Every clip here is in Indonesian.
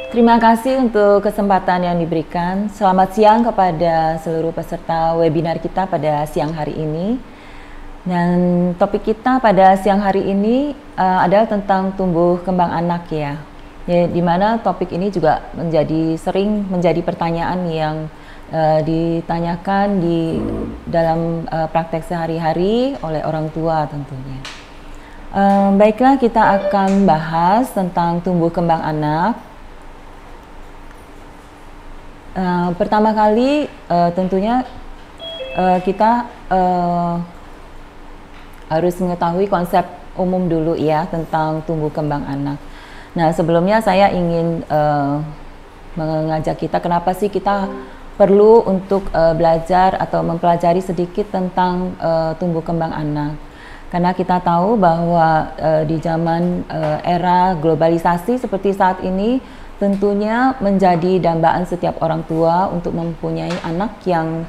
Terima kasih untuk kesempatan yang diberikan. Selamat siang kepada seluruh peserta webinar kita pada siang hari ini. Dan topik kita pada siang hari ini adalah tentang tumbuh kembang anak ya. Di mana topik ini juga sering menjadi pertanyaan yang ditanyakan di dalam praktek sehari-hari oleh orang tua tentunya. Baiklah, kita akan bahas tentang tumbuh kembang anak. Pertama kali tentunya kita harus mengetahui konsep umum dulu ya tentang tumbuh kembang anak. Nah, sebelumnya saya ingin mengajak kita kenapa sih kita perlu untuk belajar atau mempelajari sedikit tentang tumbuh kembang anak. Karena kita tahu bahwa di zaman era globalisasi seperti saat ini, tentunya menjadi dambaan setiap orang tua untuk mempunyai anak yang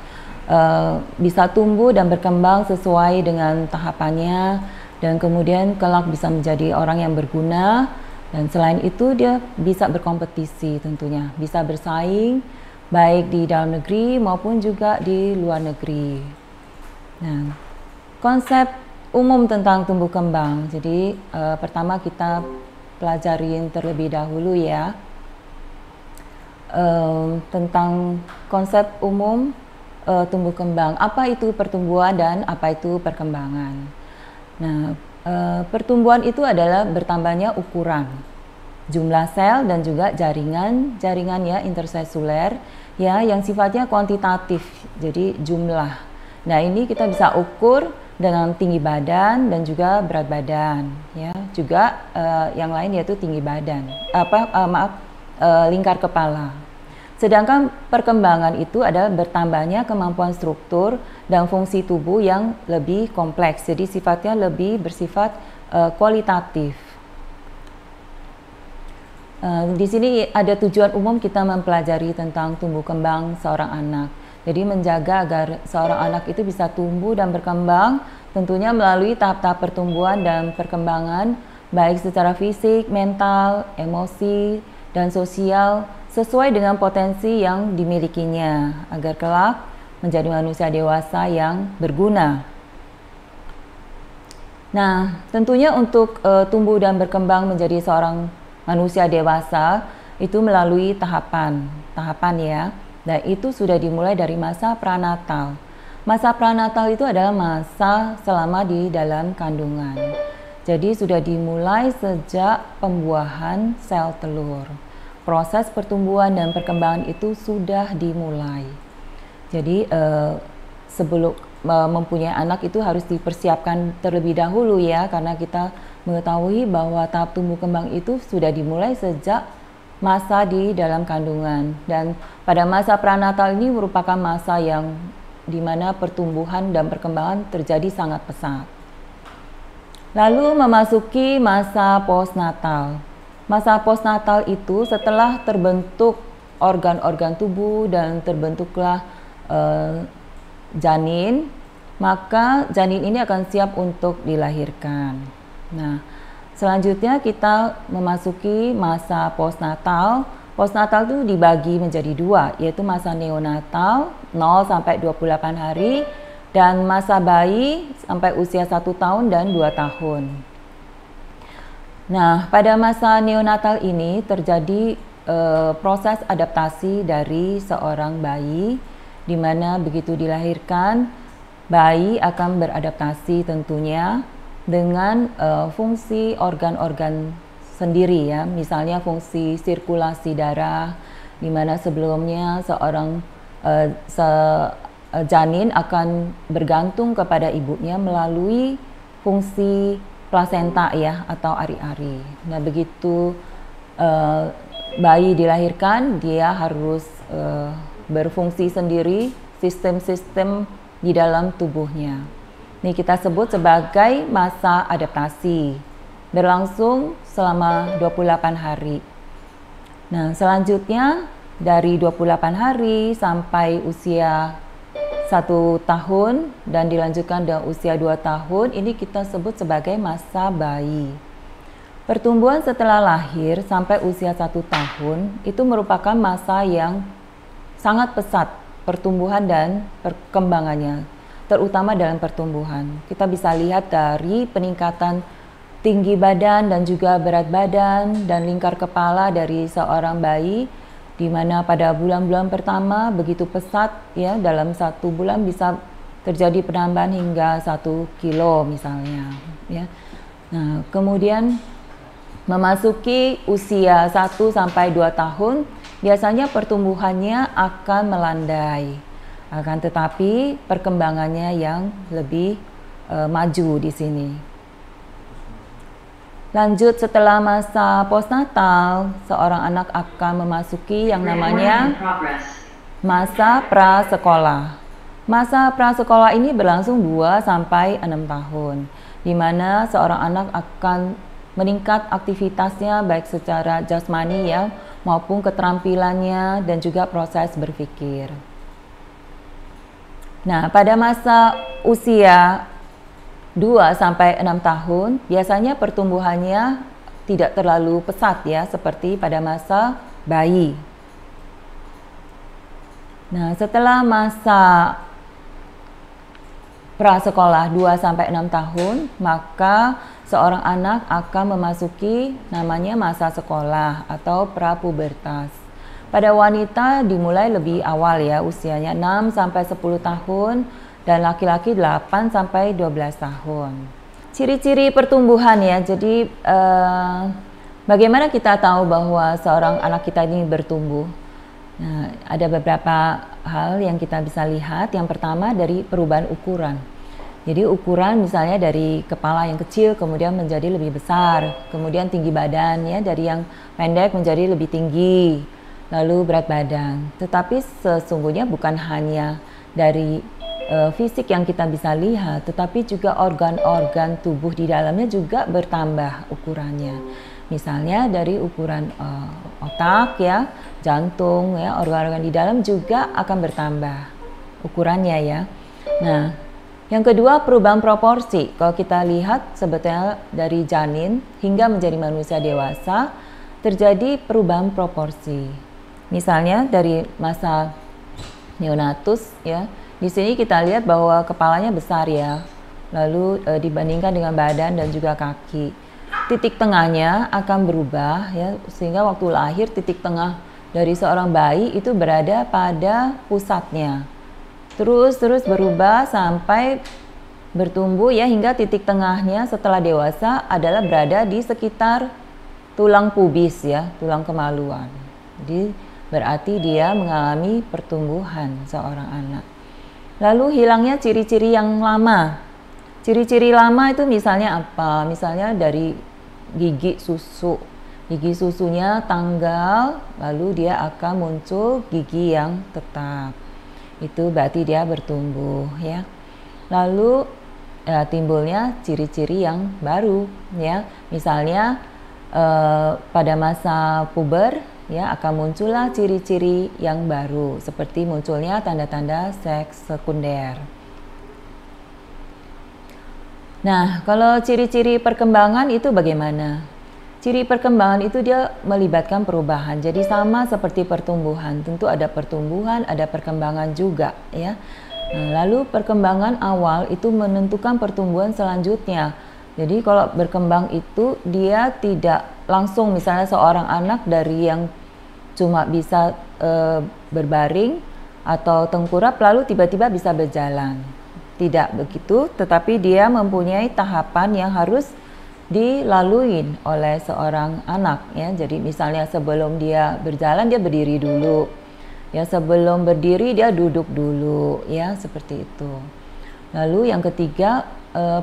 bisa tumbuh dan berkembang sesuai dengan tahapannya, dan kemudian kelak bisa menjadi orang yang berguna, dan selain itu dia bisa berkompetisi tentunya, bisa bersaing baik di dalam negeri maupun juga di luar negeri. Nah, konsep umum tentang tumbuh kembang. Jadi pertama kita pelajarin terlebih dahulu ya tentang konsep umum tumbuh kembang. Apa itu pertumbuhan dan apa itu perkembangan? Nah, pertumbuhan itu adalah bertambahnya ukuran, jumlah sel dan juga jaringan ya interseluler ya yang sifatnya kuantitatif. Jadi jumlah. Nah, ini kita bisa ukur dengan tinggi badan dan juga berat badan ya. Juga yang lain yaitu tinggi badan. Lingkar kepala. Sedangkan perkembangan itu adalah bertambahnya kemampuan struktur dan fungsi tubuh yang lebih kompleks. Jadi sifatnya lebih bersifat kualitatif. Di sini ada tujuan umum kita mempelajari tentang tumbuh kembang seorang anak. Jadi menjaga agar seorang anak itu bisa tumbuh dan berkembang tentunya melalui tahap-tahap pertumbuhan dan perkembangan baik secara fisik, mental, emosi, dan sosial sesuai dengan potensi yang dimilikinya agar kelak menjadi manusia dewasa yang berguna. Nah, tentunya untuk tumbuh dan berkembang menjadi seorang manusia dewasa itu melalui tahapan ya. Dan itu sudah dimulai dari masa pranatal. Masa pranatal itu adalah masa selama di dalam kandungan. Jadi sudah dimulai sejak pembuahan sel telur. Proses pertumbuhan dan perkembangan itu sudah dimulai. Jadi sebelum mempunyai anak itu harus dipersiapkan terlebih dahulu ya, karena kita mengetahui bahwa tahap tumbuh kembang itu sudah dimulai sejak masa di dalam kandungan. Dan pada masa pranatal ini merupakan masa yang dimana pertumbuhan dan perkembangan terjadi sangat pesat. Lalu memasuki masa postnatal. Masa postnatal itu setelah terbentuk organ-organ tubuh dan terbentuklah janin, maka janin ini akan siap untuk dilahirkan. Nah, selanjutnya kita memasuki masa postnatal. Postnatal itu dibagi menjadi dua, yaitu masa neonatal 0 sampai 28 hari dan masa bayi sampai usia 1 tahun dan 2 tahun. Nah, pada masa neonatal ini terjadi proses adaptasi dari seorang bayi, di mana begitu dilahirkan, bayi akan beradaptasi tentunya dengan fungsi organ-organ sendiri ya, misalnya fungsi sirkulasi darah, di mana sebelumnya seorang janin akan bergantung kepada ibunya melalui fungsi plasenta ya atau ari-ari. Nah, begitu bayi dilahirkan, dia harus berfungsi sendiri, sistem-sistem di dalam tubuhnya. Ini kita sebut sebagai masa adaptasi, berlangsung selama 28 hari. Nah, selanjutnya dari 28 hari sampai usia 1 tahun dan dilanjutkan dengan usia 2 tahun, ini kita sebut sebagai masa bayi. Pertumbuhan setelah lahir sampai usia 1 tahun itu merupakan masa yang sangat pesat pertumbuhan dan perkembangannya, terutama dalam pertumbuhan. Kita bisa lihat dari peningkatan tinggi badan dan juga berat badan dan lingkar kepala dari seorang bayi, di mana pada bulan-bulan pertama begitu pesat ya, dalam 1 bulan bisa terjadi penambahan hingga 1 kilo misalnya ya. Nah, kemudian memasuki usia 1 sampai 2 tahun, biasanya pertumbuhannya akan melandai. Akan tetapi perkembangannya yang lebih maju di sini. Lanjut, setelah masa postnatal, seorang anak akan memasuki yang namanya masa prasekolah. Masa prasekolah ini berlangsung 2 sampai 6 tahun, di mana seorang anak akan meningkat aktivitasnya baik secara jasmani ya, maupun keterampilannya dan juga proses berpikir. Nah, pada masa usia 2 sampai 6 tahun, biasanya pertumbuhannya tidak terlalu pesat ya, seperti pada masa bayi. Nah, setelah masa prasekolah 2 sampai 6 tahun, maka seorang anak akan memasuki namanya masa sekolah atau prapubertas. Pada wanita dimulai lebih awal ya, usianya 6 sampai 10 tahun dan laki-laki 8 sampai 12 tahun. Ciri-ciri pertumbuhan ya. Jadi bagaimana kita tahu bahwa seorang anak kita ini bertumbuh? Nah, ada beberapa hal yang kita bisa lihat. Yang pertama dari perubahan ukuran. Jadi ukuran misalnya dari kepala yang kecil kemudian menjadi lebih besar, kemudian tinggi badan ya, dari yang pendek menjadi lebih tinggi, lalu berat badan. Tetapi sesungguhnya bukan hanya dari fisik yang kita bisa lihat, tetapi juga organ-organ tubuh di dalamnya juga bertambah ukurannya. Misalnya dari ukuran otak ya, jantung ya, organ-organ di dalam juga akan bertambah ukurannya ya. Nah, yang kedua, perubahan proporsi. Kalau kita lihat sebetulnya dari janin hingga menjadi manusia dewasa terjadi perubahan proporsi. Misalnya dari masa neonatus ya, di sini kita lihat bahwa kepalanya besar ya, lalu dibandingkan dengan badan dan juga kaki. Titik tengahnya akan berubah ya, sehingga waktu lahir titik tengah dari seorang bayi itu berada pada pusatnya. Terus berubah sampai bertumbuh ya, hingga titik tengahnya setelah dewasa adalah berada di sekitar tulang pubis ya, tulang kemaluan. Jadi berarti dia mengalami pertumbuhan seorang anak. Lalu hilangnya ciri-ciri yang lama. Ciri-ciri lama itu misalnya apa? Misalnya dari gigi susu. Gigi susunya tanggal, lalu dia akan muncul gigi yang tetap. Itu berarti dia bertumbuh ya. Lalu timbulnya ciri-ciri yang baru ya. Misalnya pada masa puber ya, akan muncullah ciri-ciri yang baru seperti munculnya tanda-tanda seks sekunder. Nah, kalau ciri-ciri perkembangan itu bagaimana? Ciri perkembangan itu dia melibatkan perubahan. Jadi sama seperti pertumbuhan, tentu ada pertumbuhan, ada perkembangan juga ya. Nah, lalu perkembangan awal itu menentukan pertumbuhan selanjutnya. Jadi kalau berkembang itu dia tidak langsung, misalnya seorang anak dari yang cuma bisa berbaring atau tengkurap lalu tiba-tiba bisa berjalan. Tidak begitu, tetapi dia mempunyai tahapan yang harus dilalui oleh seorang anak ya. Jadi misalnya sebelum dia berjalan dia berdiri dulu ya, sebelum berdiri dia duduk dulu ya, seperti itu. Lalu yang ketiga,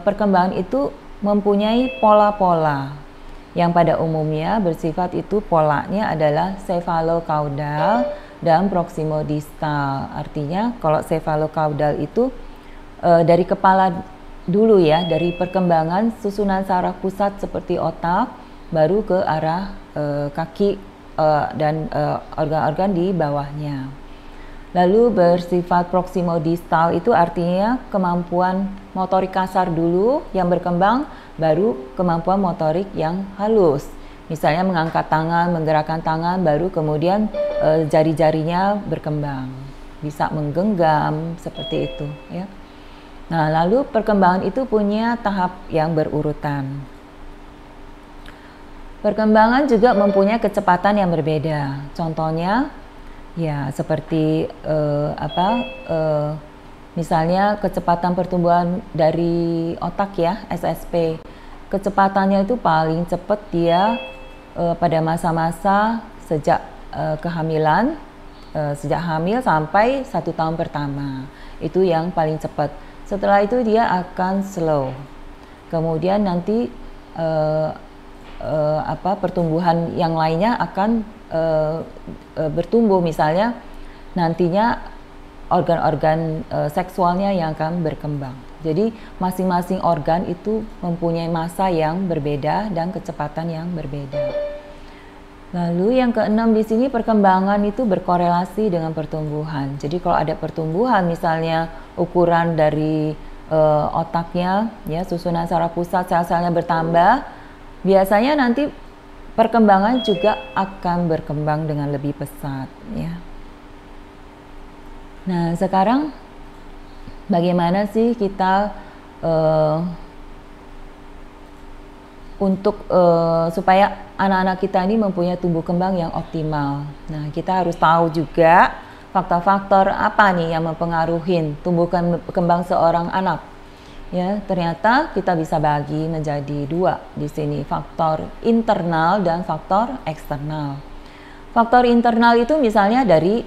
perkembangan itu mempunyai pola-pola yang pada umumnya bersifat itu polanya adalah cephalocaudal dan proximodistal. Artinya kalau cephalocaudal itu dari kepala dulu ya, dari perkembangan susunan saraf pusat seperti otak, baru ke arah kaki dan organ-organ di bawahnya. Lalu bersifat proximodistal itu artinya kemampuan motorik kasar dulu yang berkembang, baru kemampuan motorik yang halus. Misalnya mengangkat tangan, menggerakkan tangan, baru kemudian jari-jarinya berkembang. Bisa menggenggam seperti itu ya. Nah, lalu perkembangan itu punya tahap yang berurutan. Perkembangan juga mempunyai kecepatan yang berbeda. Contohnya, ya seperti misalnya kecepatan pertumbuhan dari otak ya, SSP. Kecepatannya itu paling cepat dia pada masa-masa sejak kehamilan, sejak hamil sampai 1 tahun pertama. Itu yang paling cepat. Setelah itu dia akan slow. Kemudian nanti pertumbuhan yang lainnya akan bertumbuh, misalnya nantinya organ-organ seksualnya yang akan berkembang. Jadi masing-masing organ itu mempunyai masa yang berbeda dan kecepatan yang berbeda. Lalu yang keenam di sini, perkembangan itu berkorelasi dengan pertumbuhan. Jadi kalau ada pertumbuhan, misalnya ukuran dari otaknya, ya susunan saraf pusat sel-selnya bertambah, biasanya nanti perkembangan juga akan berkembang dengan lebih pesat, ya. Nah, sekarang bagaimana sih kita untuk supaya anak-anak kita ini mempunyai tumbuh kembang yang optimal. Nah, kita harus tahu juga faktor-faktor apa nih yang mempengaruhi tumbuh kembang seorang anak. Ya, ternyata kita bisa bagi menjadi 2 di sini, faktor internal dan faktor eksternal. Faktor internal itu misalnya dari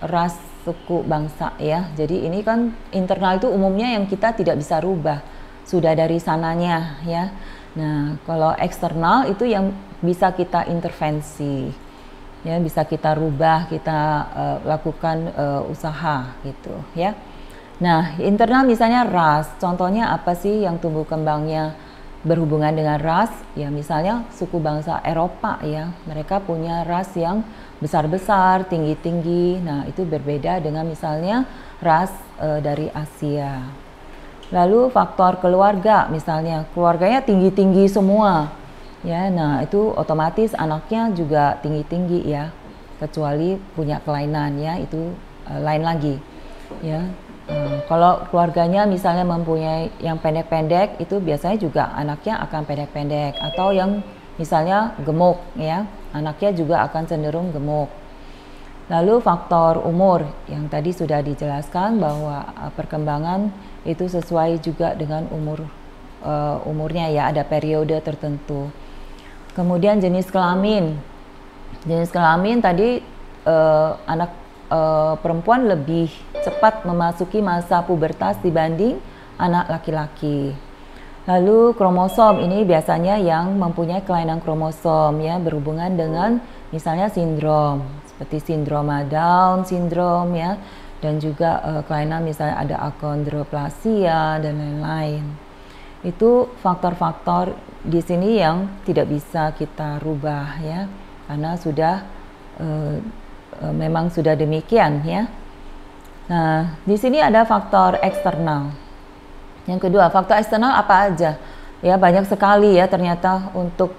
ras suku bangsa ya. Jadi ini kan internal itu umumnya yang kita tidak bisa rubah, sudah dari sananya ya. Nah, kalau eksternal itu yang bisa kita intervensi, ya bisa kita rubah, kita lakukan usaha gitu, ya. Nah, internal misalnya ras, contohnya apa sih yang tumbuh kembangnya berhubungan dengan ras? Ya, misalnya suku bangsa Eropa ya, mereka punya ras yang besar-besar, tinggi-tinggi. Nah, itu berbeda dengan misalnya ras dari Asia. Lalu faktor keluarga, misalnya keluarganya tinggi-tinggi semua, ya. Nah itu otomatis anaknya juga tinggi-tinggi ya, kecuali punya kelainan ya, itu lain lagi, ya. Kalau keluarganya misalnya mempunyai yang pendek-pendek, itu biasanya juga anaknya akan pendek-pendek, atau yang misalnya gemuk ya, anaknya juga akan cenderung gemuk. Lalu faktor umur yang tadi sudah dijelaskan bahwa perkembangan itu sesuai juga dengan umurnya ya, ada periode tertentu. Kemudian jenis kelamin. Jenis kelamin tadi anak perempuan lebih cepat memasuki masa pubertas dibanding anak laki-laki. Lalu kromosom ini biasanya yang mempunyai kelainan kromosom ya, berhubungan dengan misalnya sindrom seperti sindroma Down syndrome ya, dan juga kelainan misalnya ada akondroplasia dan lain-lain. Itu faktor-faktor di sini yang tidak bisa kita rubah ya, karena sudah memang sudah demikian ya. Nah, di sini ada faktor eksternal. Yang kedua, faktor eksternal apa aja? Ya, banyak sekali ya ternyata untuk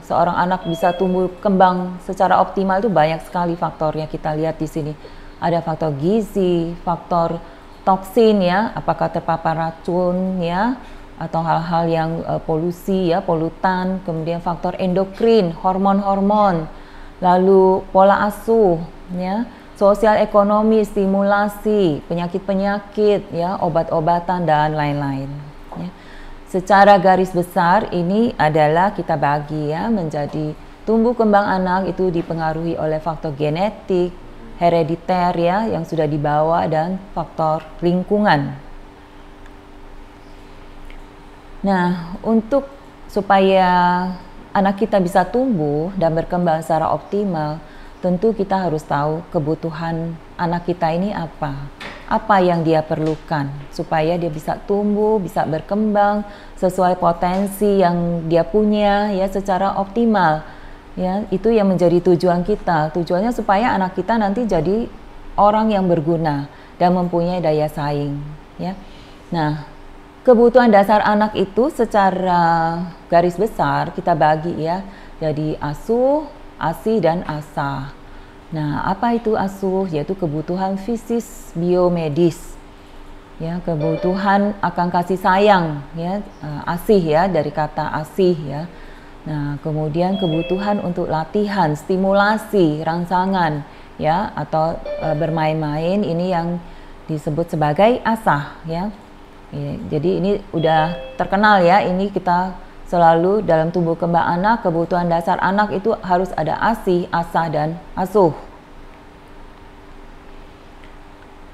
seorang anak bisa tumbuh kembang secara optimal itu banyak sekali faktornya. Kita lihat di sini. Ada faktor gizi, faktor toksin ya, apakah terpapar racun ya, atau hal-hal yang polusi ya, polutan, kemudian faktor endokrin, hormon-hormon, lalu pola asuh ya, sosial ekonomi, stimulasi, penyakit-penyakit ya, obat-obatan dan lain-lain ya. Secara garis besar ini adalah kita bagi ya menjadi tumbuh kembang anak itu dipengaruhi oleh faktor genetik, herediter ya yang sudah dibawa, dan faktor lingkungan. Nah, untuk supaya anak kita bisa tumbuh dan berkembang secara optimal, tentu kita harus tahu kebutuhan anak kita ini apa yang dia perlukan supaya dia bisa tumbuh, bisa berkembang sesuai potensi yang dia punya ya secara optimal. Ya, itu yang menjadi tujuan kita. Tujuannya supaya anak kita nanti jadi orang yang berguna dan mempunyai daya saing, ya. Nah, kebutuhan dasar anak itu secara garis besar kita bagi ya, jadi asuh, ASI dan ASA. Nah, apa itu asuh? Yaitu kebutuhan fisis biomedis. Ya, kebutuhan akan kasih sayang ya, asih ya, dari kata asih ya. Nah, kemudian kebutuhan untuk latihan, stimulasi, rangsangan ya, atau bermain-main, ini yang disebut sebagai asah ya. Jadi ini udah terkenal ya, ini kita selalu dalam tumbuh kembang anak, kebutuhan dasar anak itu harus ada asih, asah dan asuh.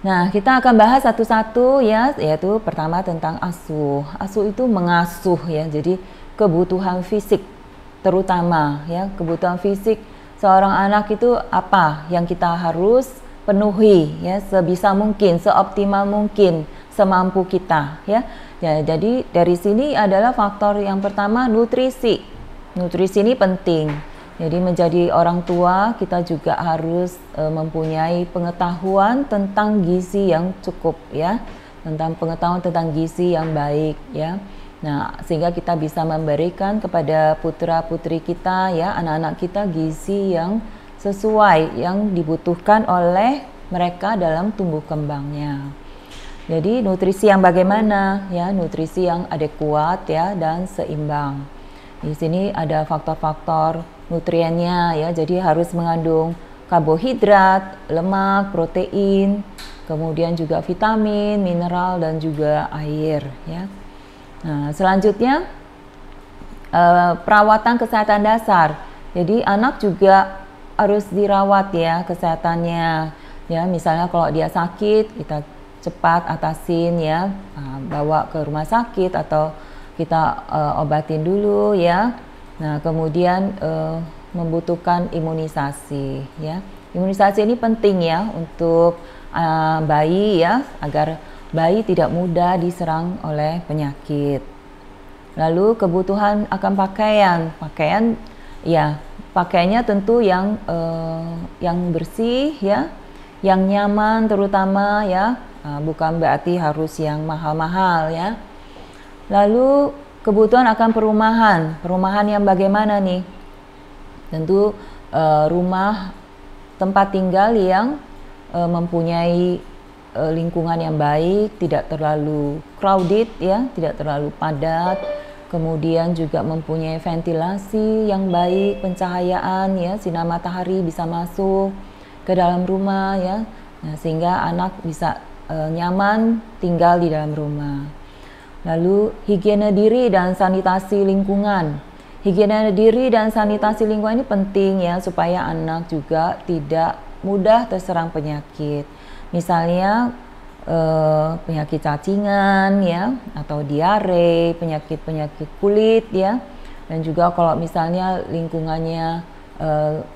Nah, kita akan bahas satu-satu ya, yaitu pertama tentang asuh. Asuh itu mengasuh ya, jadi kebutuhan fisik terutama ya, kebutuhan fisik seorang anak itu apa yang kita harus penuhi ya, sebisa mungkin, seoptimal mungkin, semampu kita ya. Ya, jadi dari sini adalah faktor yang pertama nutrisi. Nutrisi ini penting. Jadi menjadi orang tua kita juga harus mempunyai pengetahuan tentang gizi yang cukup ya, tentang pengetahuan tentang gizi yang baik ya. Nah, sehingga kita bisa memberikan kepada putra-putri kita ya, anak-anak kita gizi yang sesuai yang dibutuhkan oleh mereka dalam tumbuh kembangnya. Jadi nutrisi yang bagaimana ya, nutrisi yang adekuat ya dan seimbang. Di sini ada faktor-faktor nutriennya ya, jadi harus mengandung karbohidrat, lemak, protein, kemudian juga vitamin, mineral dan juga air ya. Nah, selanjutnya perawatan kesehatan dasar. Jadi anak juga harus dirawat ya kesehatannya ya, misalnya kalau dia sakit kita cepat atasin ya, bawa ke rumah sakit atau kita obatin dulu ya. Nah, kemudian membutuhkan imunisasi ya. Imunisasi ini penting ya untuk bayi ya, agar bayi tidak mudah diserang oleh penyakit. Lalu kebutuhan akan pakaian ya, pakaiannya tentu yang bersih ya, yang nyaman terutama ya, bukan berarti harus yang mahal-mahal ya. Lalu kebutuhan akan perumahan yang bagaimana nih? Tentu rumah tempat tinggal yang mempunyai lingkungan yang baik, tidak terlalu crowded ya, tidak terlalu padat. Kemudian juga mempunyai ventilasi yang baik, pencahayaan ya, sinar matahari bisa masuk ke dalam rumah ya. Nah, sehingga anak bisa nyaman tinggal di dalam rumah. Lalu higiene diri dan sanitasi lingkungan. Higiene diri dan sanitasi lingkungan ini penting ya, supaya anak juga tidak mudah terserang penyakit. Misalnya penyakit cacingan ya, atau diare, penyakit-penyakit kulit ya. Dan juga kalau misalnya lingkungannya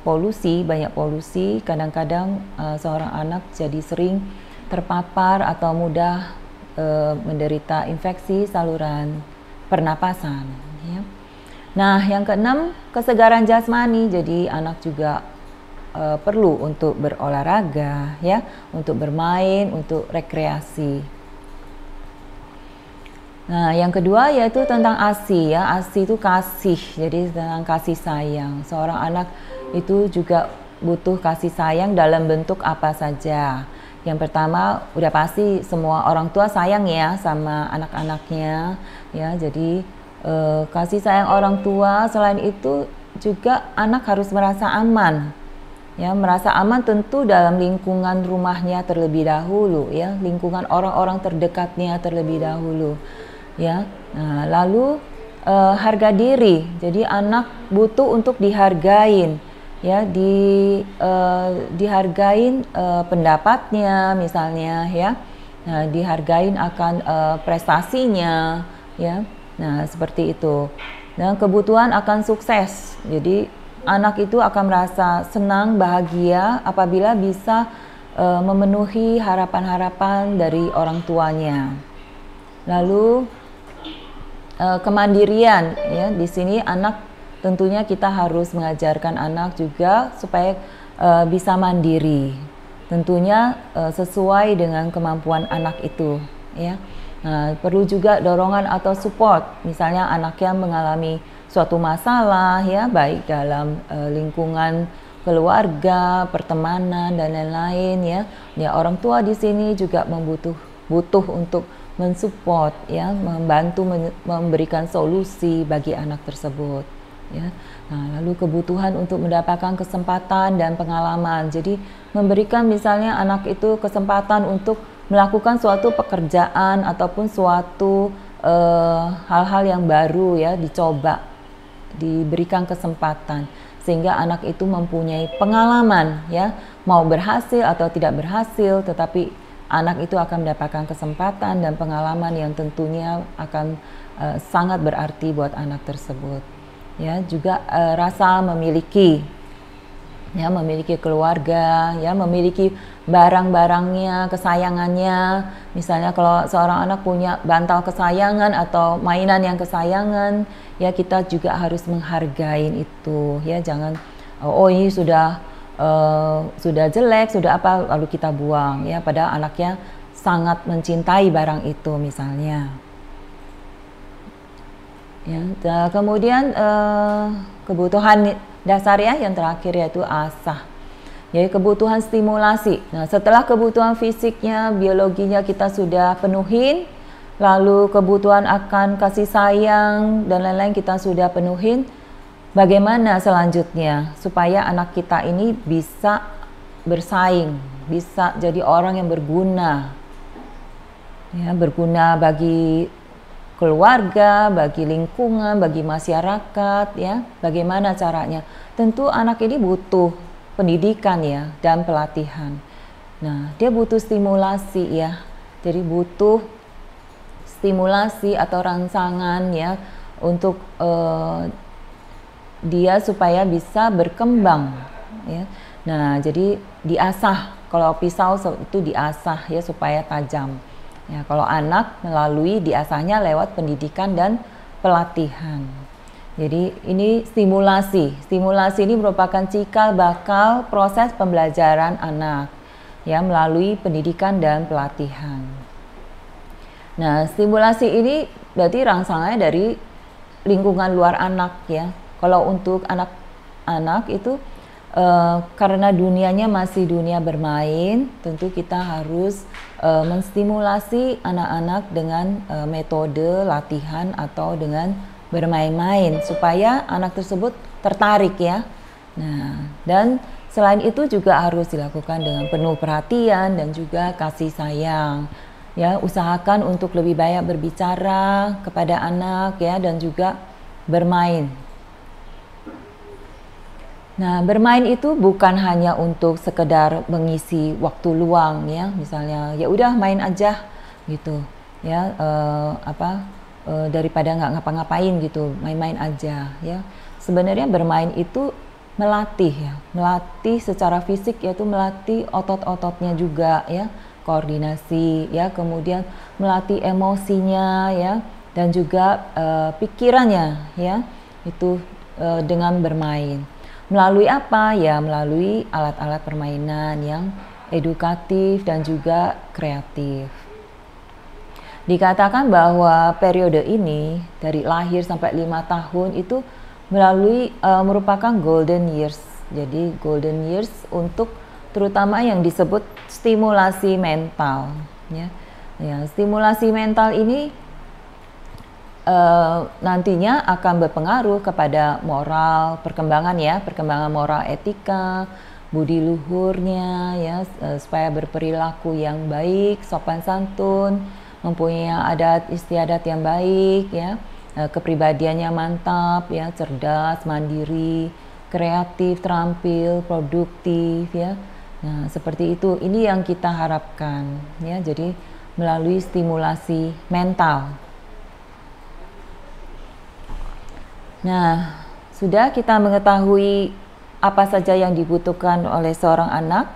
polusi, banyak polusi, kadang-kadang seorang anak jadi sering terpapar atau mudah menderita infeksi saluran pernapasan ya. Nah, yang keenam, kesegaran jasmani. Jadi anak juga perlu untuk berolahraga ya, untuk bermain, untuk rekreasi. Nah, yang kedua yaitu tentang ASI ya. ASI itu kasih, jadi tentang kasih sayang. Seorang anak itu juga butuh kasih sayang dalam bentuk apa saja. Yang pertama, udah pasti semua orang tua sayang ya sama anak-anaknya ya. Jadi kasih sayang orang tua, selain itu juga anak harus merasa aman ya, merasa aman tentu dalam lingkungan rumahnya terlebih dahulu ya, lingkungan orang-orang terdekatnya terlebih dahulu ya. Nah, lalu harga diri, jadi anak butuh untuk dihargain ya, dihargain pendapatnya misalnya ya. Nah, dihargain akan prestasinya ya. Nah, seperti itu. Dan kebutuhan akan sukses. Jadi anak itu akan merasa senang, bahagia apabila bisa memenuhi harapan-harapan dari orang tuanya. Lalu kemandirian ya, di sini anak tentunya kita harus mengajarkan anak juga supaya bisa mandiri. tentunya sesuai dengan kemampuan anak itu, ya. Nah, perlu juga dorongan atau support, misalnya anaknya mengalami suatu masalah, ya, baik dalam lingkungan keluarga, pertemanan dan lain-lain, ya. Ya, orang tua di sini juga butuh untuk mensupport, ya, membantu memberikan solusi bagi anak tersebut, ya. Nah, lalu kebutuhan untuk mendapatkan kesempatan dan pengalaman. Jadi memberikan misalnya anak itu kesempatan untuk melakukan suatu pekerjaan ataupun suatu hal-hal yang baru, ya, dicoba, diberikan kesempatan sehingga anak itu mempunyai pengalaman, ya, mau berhasil atau tidak berhasil, tetapi anak itu akan mendapatkan kesempatan dan pengalaman yang tentunya akan sangat berarti buat anak tersebut, ya. Juga rasa memiliki, ya, memiliki keluarga, ya, memiliki barang-barangnya, kesayangannya. Misalnya kalau seorang anak punya bantal kesayangan atau mainan yang kesayangan, ya, kita juga harus menghargai itu, ya. Jangan oh ini sudah jelek, sudah apa, lalu kita buang, ya, padahal anaknya sangat mencintai barang itu misalnya, ya. Kemudian kebutuhan dasar, ya, yang terakhir yaitu asah, yaitu kebutuhan stimulasi. Nah, setelah kebutuhan fisiknya, biologinya kita sudah penuhin, lalu kebutuhan akan kasih sayang dan lain-lain kita sudah penuhin, bagaimana selanjutnya supaya anak kita ini bisa bersaing, bisa jadi orang yang berguna, ya, berguna bagi keluarga, bagi lingkungan, bagi masyarakat, ya. Bagaimana caranya? Tentu anak ini butuh pendidikan, ya, dan pelatihan. Nah, dia butuh stimulasi, ya. Jadi butuh stimulasi atau rangsangan, ya, untuk dia supaya bisa berkembang, ya. Nah, jadi diasah. Kalau pisau itu diasah, ya, supaya tajam. Ya, kalau anak melalui diasahnya lewat pendidikan dan pelatihan. Jadi ini stimulasi. Stimulasi ini merupakan cikal bakal proses pembelajaran anak, ya, melalui pendidikan dan pelatihan. Nah, stimulasi ini berarti rangsangannya dari lingkungan luar anak, ya. Kalau untuk anak-anak itu karena dunianya masih dunia bermain, tentu kita harus menstimulasi anak-anak dengan metode latihan atau dengan bermain-main supaya anak tersebut tertarik, ya. Nah, dan selain itu juga harus dilakukan dengan penuh perhatian dan juga kasih sayang, ya. Usahakan untuk lebih banyak berbicara kepada anak, ya, dan juga bermain. Nah, bermain itu bukan hanya untuk sekedar mengisi waktu luang, ya. Misalnya ya udah main aja gitu, ya, daripada nggak ngapa-ngapain gitu, main-main aja, ya. Sebenarnya bermain itu melatih, ya, melatih secara fisik, yaitu melatih otot-ototnya juga, ya, koordinasi, ya, kemudian melatih emosinya, ya, dan juga pikirannya, ya, itu dengan bermain. Melalui apa? Ya, melalui alat-alat permainan yang edukatif dan juga kreatif. Dikatakan bahwa periode ini dari lahir sampai 5 tahun itu merupakan golden years. Jadi golden years untuk terutama yang disebut stimulasi mental, ya. Ya, stimulasi mental ini nantinya akan berpengaruh kepada moral, perkembangan, ya, perkembangan moral etika, budi luhurnya, ya, supaya berperilaku yang baik, sopan santun, mempunyai adat istiadat yang baik, ya, kepribadiannya mantap, ya, cerdas, mandiri, kreatif, terampil, produktif, ya. Nah, seperti itu. Ini yang kita harapkan, ya. Jadi melalui stimulasi mental. Nah, sudah kita mengetahui apa saja yang dibutuhkan oleh seorang anak.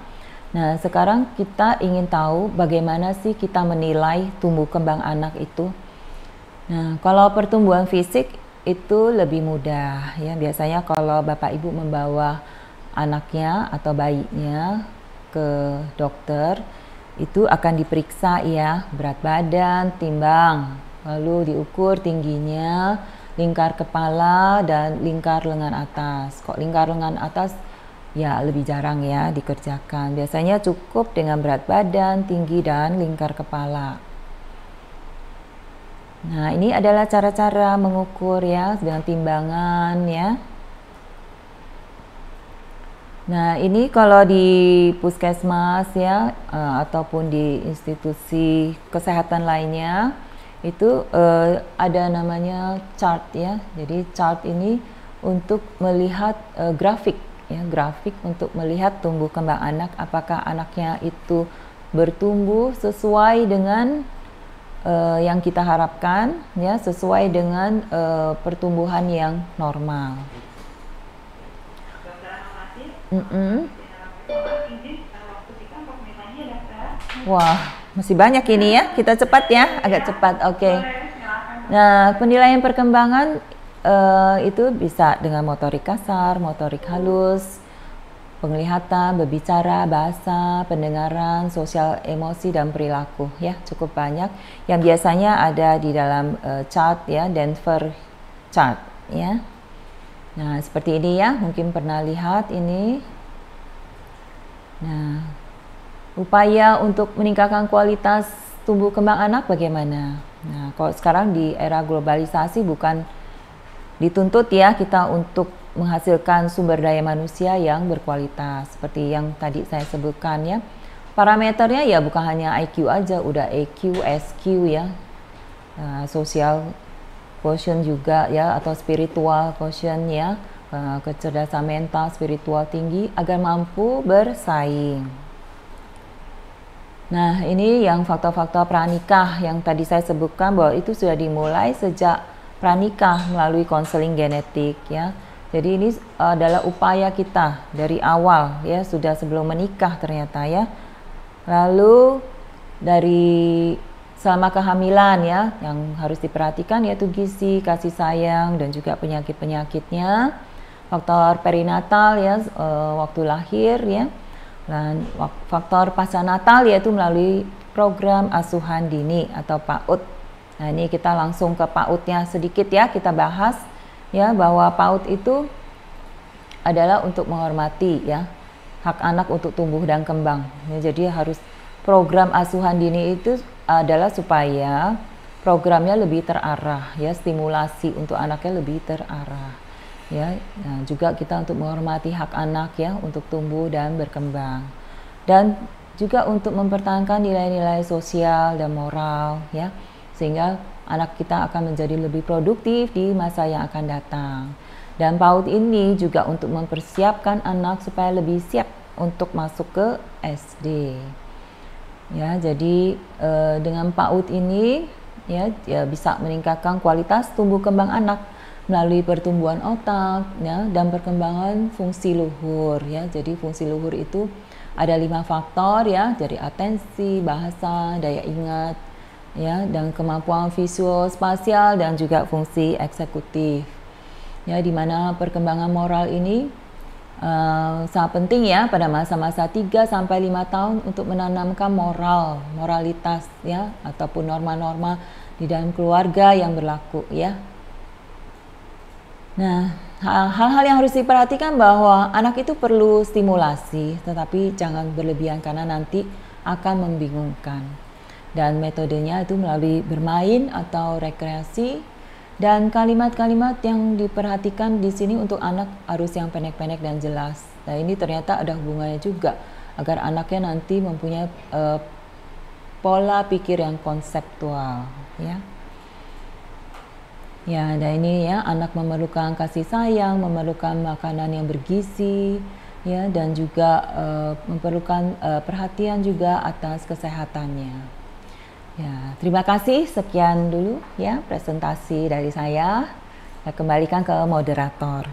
Nah, sekarang kita ingin tahu bagaimana sih kita menilai tumbuh kembang anak itu. Nah, kalau pertumbuhan fisik itu lebih mudah, ya. Biasanya kalau Bapak Ibu membawa anaknya atau bayinya ke dokter, itu akan diperiksa ya berat badan, timbang, lalu diukur tingginya, lingkar kepala dan lingkar lengan atas. Kok lingkar lengan atas ya lebih jarang ya dikerjakan. Biasanya cukup dengan berat badan, tinggi dan lingkar kepala. Nah, ini adalah cara-cara mengukur ya dengan timbangan ya. Nah, ini kalau di puskesmas ya ataupun di institusi kesehatan lainnya itu ada namanya chart ya. Jadi chart ini untuk melihat grafik ya, grafik untuk melihat tumbuh kembang anak, apakah anaknya itu bertumbuh sesuai dengan yang kita harapkan ya, sesuai dengan pertumbuhan yang normal. Wah, masih banyak ini ya. Kita cepat ya, agak cepat. Oke. Nah, penilaian perkembangan itu bisa dengan motorik kasar, motorik halus, penglihatan, berbicara, bahasa, pendengaran, sosial, emosi, dan perilaku ya, cukup banyak yang biasanya ada di dalam chart ya, Denver chart ya. Nah, seperti ini ya, mungkin pernah lihat ini. Nah, upaya untuk meningkatkan kualitas tumbuh kembang anak bagaimana? Nah, kalau sekarang di era globalisasi bukan dituntut ya kita untuk menghasilkan sumber daya manusia yang berkualitas. Seperti yang tadi saya sebutkan ya. Parameternya ya bukan hanya IQ aja, udah EQ, SQ ya. Social quotient juga ya, atau spiritual quotient ya, kecerdasan mental spiritual tinggi agar mampu bersaing. Nah, ini yang faktor-faktor pranikah yang tadi saya sebutkan bahwa itu sudah dimulai sejak pranikah melalui konseling genetik ya. Jadi ini adalah upaya kita dari awal ya, sudah sebelum menikah ternyata ya. Lalu dari selama kehamilan ya, yang harus diperhatikan yaitu gizi, kasih sayang, dan juga penyakit-penyakitnya. Faktor perinatal ya, waktu lahir ya. Dan faktor pasca natal yaitu melalui program asuhan dini atau PAUD. Nah, ini kita langsung ke PAUD-nya sedikit ya, kita bahas ya bahwa PAUD itu adalah untuk menghormati ya hak anak untuk tumbuh dan kembang. Ya, jadi harus program asuhan dini itu adalah supaya programnya lebih terarah ya, stimulasi untuk anaknya lebih terarah ya. Nah, juga kita untuk menghormati hak anak ya untuk tumbuh dan berkembang, dan juga untuk mempertahankan nilai-nilai sosial dan moral ya, sehingga anak kita akan menjadi lebih produktif di masa yang akan datang. Dan PAUD ini juga untuk mempersiapkan anak supaya lebih siap untuk masuk ke SD. Ya, jadi dengan PAUD ini ya bisa meningkatkan kualitas tumbuh kembang anak melalui pertumbuhan otak ya, dan perkembangan fungsi luhur ya. Jadi fungsi luhur itu ada 5 faktor ya, dari atensi, bahasa, daya ingat ya, dan kemampuan visual, spasial, dan juga fungsi eksekutif ya, di mana perkembangan moral ini sangat penting ya pada masa-masa 3 sampai 5 tahun untuk menanamkan moralitas ya, ataupun norma-norma di dalam keluarga yang berlaku ya. Nah, hal-hal yang harus diperhatikan bahwa anak itu perlu stimulasi, tetapi jangan berlebihan karena nanti akan membingungkan. Dan metodenya itu melalui bermain atau rekreasi, dan kalimat-kalimat yang diperhatikan di sini untuk anak harus yang pendek-pendek dan jelas. Nah, ini ternyata ada hubungannya juga agar anaknya nanti mempunyai pola pikir yang konseptual ya. Ya, dan ini ya, anak memerlukan kasih sayang, memerlukan makanan yang bergizi ya, dan juga memerlukan perhatian juga atas kesehatannya. Ya, terima kasih. Sekian dulu ya presentasi dari saya. Saya kembalikan ke moderator.